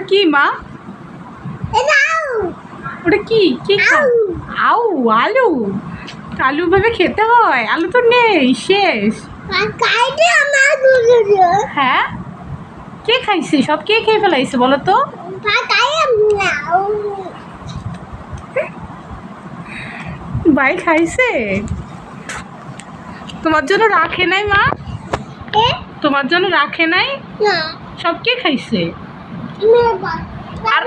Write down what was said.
কি মা? ওটা কি কি আউ আলু? আলু ভাবে খেতে হয়? আলু তো নেই, শেষ। হ্যাঁ, কে খাইছে? সব কে খেয়ে ফেলাইছে বলো তো? ভাই খাইছে? তোমার জন্য রাখে নাই মা? তোমার জন্য রাখে নাই? সব কে খাইছে? আর